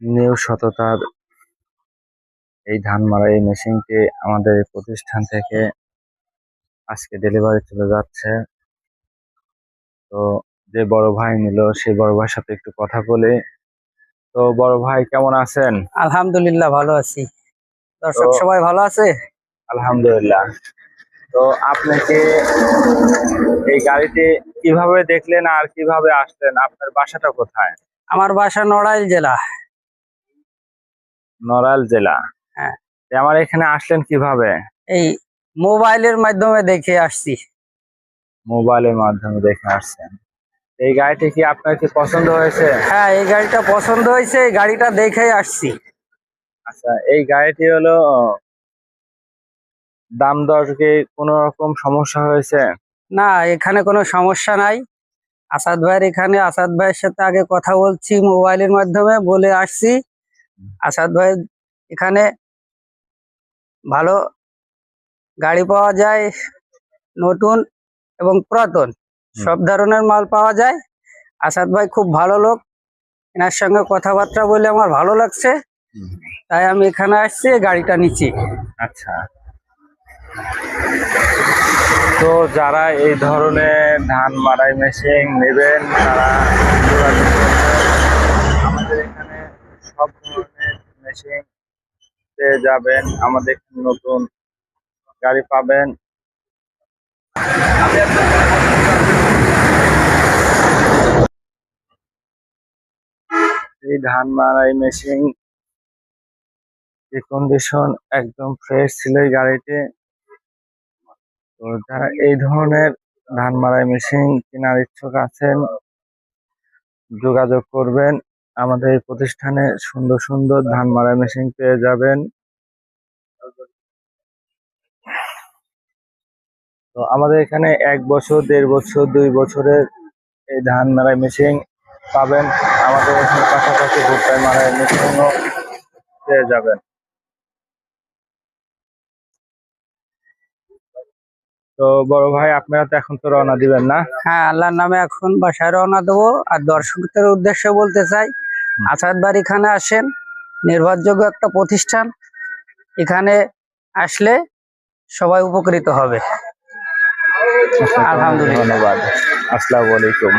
New সততার এই ধান মাড়াই মেশিনটি আমাদের এই প্রতিষ্ঠান থেকে আজকে ডেলিভারি চলে যাচ্ছে। তো যে বড় ভাই নিল সেই বড় ভাইয়ের সাথে একটু কথা বলে। তো বড় ভাই কেমন আছেন? আলহামদুলিল্লাহ ভালো আছি। তো দর্শক সবাই ভালো আছে? আলহামদুলিল্লাহ। তো আপনি কি এই গাড়িটি কিভাবে দেখলেন আর কিভাবে আসলেন? আপনার বাসাটা কোথায়? আমার বাসা নড়াইল জেলা। নড়াইল জেলা। হ্যাঁ, আমার এখানে আসলেন কিভাবে? এই মোবাইলের মাধ্যমে দেখে আসছি। মোবাইলের মাধ্যমে দেখে আসছেন। এই গাড়িটি কি আপনার কি পছন্দ হয়েছে? হ্যাঁ, এই গাড়িটা পছন্দ হয়েছে, এই গাড়িটা দেখেই আসছি। আচ্ছা, এই গাড়িটি হলো দাম দর কি কোনো রকম সমস্যা হয়েছে? না, এখানে কোনো সমস্যা নাই। আসাদ ভাইয়ের আসাদ ভাইয়ের সাথে আগে কথা বলছি, মোবাইলের মাধ্যমে বলে আসছি। আসাদ ভাই এখানে ভালো গাড়ি পাওয়া যায়, নতুন এবং পুরাতন সব ধরনের মাল পাওয়া যায়। আসাদ ভাই খুব ভালো লোক, এনার সঙ্গে কথাবার্তা বলে আমার ভালো লাগছে, তাই আমি এখানে আসছি, গাড়িটা নিচ্ছি। আচ্ছা, তো যারা এই ধরনের ধান মাড়াই মেশিন নেবেন তারা যোগাযোগ করবেন। আমাদের এখানে সব ধরনের মেশিন পেয়ে যাবেন। আমাদের এখানে নতুন গাড়ি পাবেন। এই ধান মাড়াই মেশিন কন্ডিশন একদম ফ্রেশ ছিল এই গাড়িতে। তো যারা এই ধরনের ধান মাড়াই মেশিন কেনার ইচ্ছুক আছেন যোগাযোগ করবেন। আমাদের এই প্রতিষ্ঠানে সুন্দর সুন্দর ধান মাড়াই মেশিন পেয়ে যাবেন। তো আমাদের এখানে 1 বছর, 1.5 বছর, 2 বছরের এই ধান মাড়াই মেশিন পাবেন। আমাদের এখানে পাশাপাশি ভুট্টা মাড়াই মেশিনও পেয়ে যাবেন। তো বড় ভাই, আপনারা তো এখন তো রওনা দিবেন না? হ্যাঁ, আল্লাহর নামে এখন বাসায় রওনা দেবো। আর দর্শকদের উদ্দেশ্যে বলতে চাই, আসাদ ভাই এখানে আসেন, নির্ভরযোগ্য একটা প্রতিষ্ঠান। এখানে আসলে সবাই উপকৃত হবে। আলহামদুলিল্লাহ, ধন্যবাদ। আসসালামু আলাইকুম।